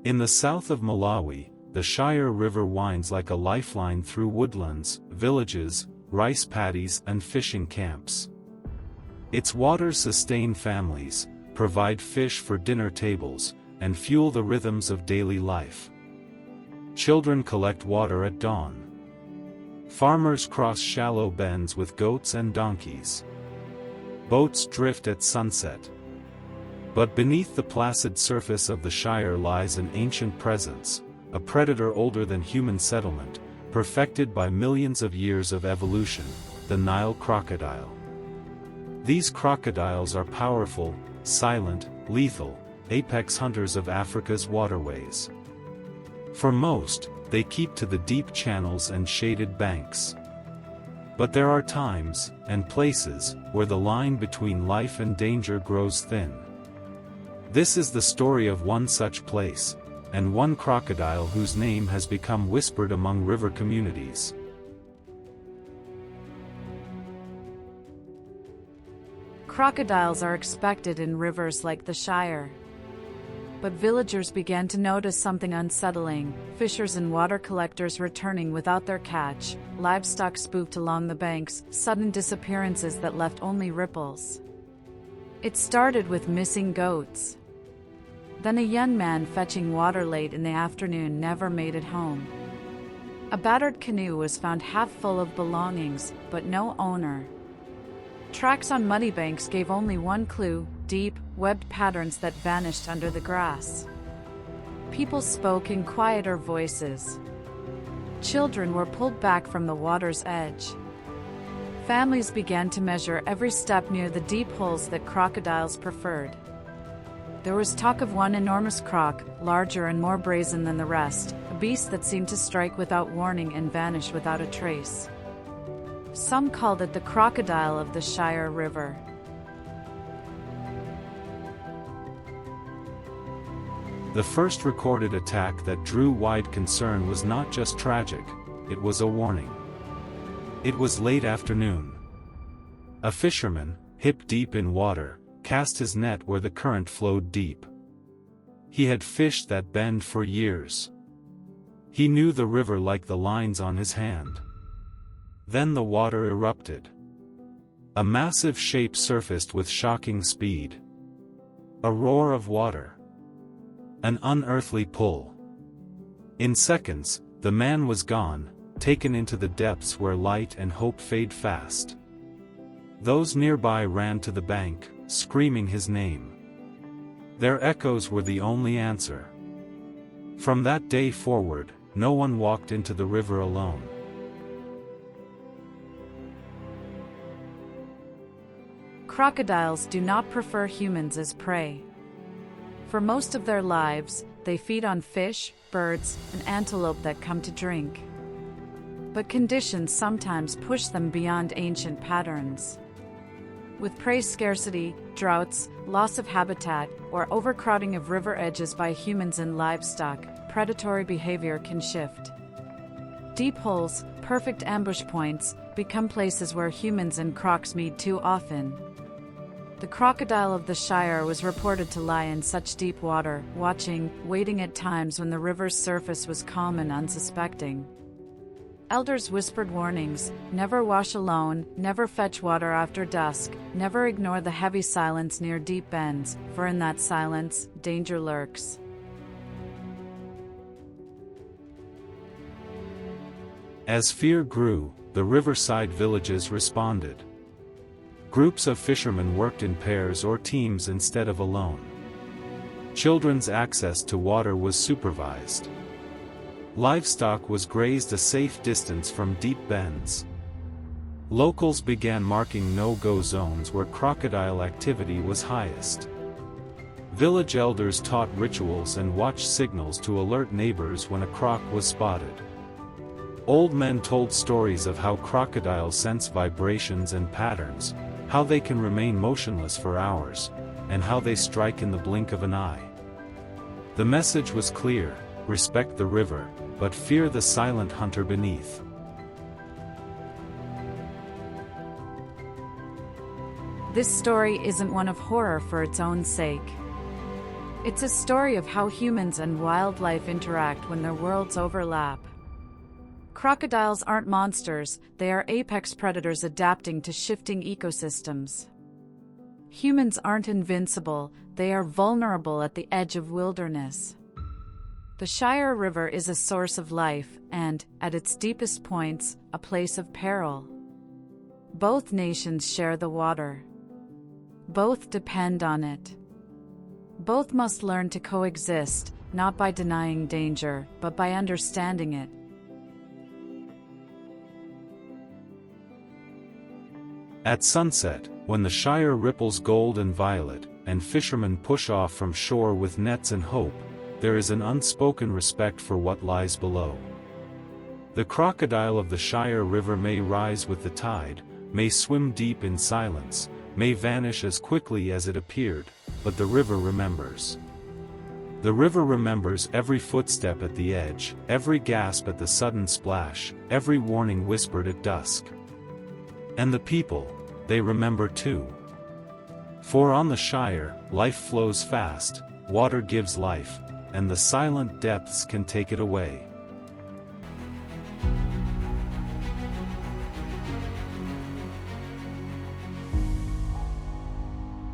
In the south of Malawi, the Shire River winds like a lifeline through woodlands, villages, rice paddies and fishing camps. Its waters sustain families, provide fish for dinner tables, and fuel the rhythms of daily life. Children collect water at dawn. Farmers cross shallow bends with goats and donkeys. Boats drift at sunset. But beneath the placid surface of the Shire lies an ancient presence, a predator older than human settlement, perfected by millions of years of evolution, the Nile crocodile. These crocodiles are powerful, silent, lethal, apex hunters of Africa's waterways. For most, they keep to the deep channels and shaded banks. But there are times, and places, where the line between life and danger grows thin. This is the story of one such place, and one crocodile whose name has become whispered among river communities. Crocodiles are expected in rivers like the Shire. But villagers began to notice something unsettling: fishers and water collectors returning without their catch, livestock spooked along the banks, sudden disappearances that left only ripples. It started with missing goats. Then a young man fetching water late in the afternoon never made it home. A battered canoe was found half full of belongings, but no owner. Tracks on muddy banks gave only one clue: deep, webbed patterns that vanished under the grass. People spoke in quieter voices. Children were pulled back from the water's edge. Families began to measure every step near the deep holes that crocodiles preferred. There was talk of one enormous croc, larger and more brazen than the rest, a beast that seemed to strike without warning and vanish without a trace. Some called it the crocodile of the Shire River. The first recorded attack that drew wide concern was not just tragic, it was a warning. It was late afternoon. A fisherman, hip deep in water, cast his net where the current flowed deep. He had fished that bend for years. He knew the river like the lines on his hand. Then the water erupted. A massive shape surfaced with shocking speed. A roar of water. An unearthly pull. In seconds, the man was gone, taken into the depths where light and hope fade fast. Those nearby ran to the bank, screaming his name. Their echoes were the only answer. From that day forward, no one walked into the river alone. Crocodiles do not prefer humans as prey. For most of their lives, they feed on fish, birds, and antelope that come to drink. But conditions sometimes push them beyond ancient patterns. With prey scarcity, droughts, loss of habitat, or overcrowding of river edges by humans and livestock, predatory behavior can shift. Deep holes, perfect ambush points, become places where humans and crocs meet too often. The crocodile of the Shire was reported to lie in such deep water, waiting at times when the river's surface was calm and unsuspecting. Elders whispered warnings: never wash alone, never fetch water after dusk, never ignore the heavy silence near deep bends, for in that silence, danger lurks. As fear grew, the riverside villages responded. Groups of fishermen worked in pairs or teams instead of alone. Children's access to water was supervised. Livestock was grazed a safe distance from deep bends. Locals began marking no-go zones where crocodile activity was highest. Village elders taught rituals and watched signals to alert neighbors when a croc was spotted. Old men told stories of how crocodiles sense vibrations and patterns, how they can remain motionless for hours, and how they strike in the blink of an eye. The message was clear: respect the river, but fear the silent hunter beneath. This story isn't one of horror for its own sake. It's a story of how humans and wildlife interact when their worlds overlap. Crocodiles aren't monsters, they are apex predators adapting to shifting ecosystems. Humans aren't invincible, they are vulnerable at the edge of wilderness. The Shire River is a source of life and, at its deepest points, a place of peril. Both nations share the water. Both depend on it. Both must learn to coexist, not by denying danger, but by understanding it. At sunset, when the Shire ripples gold and violet, and fishermen push off from shore with nets and hope, there is an unspoken respect for what lies below. The crocodile of the Shire River may rise with the tide, may swim deep in silence, may vanish as quickly as it appeared, but the river remembers. The river remembers every footstep at the edge, every gasp at the sudden splash, every warning whispered at dusk. And the people, they remember too. For on the Shire, life flows fast, water gives life, and the silent depths can take it away.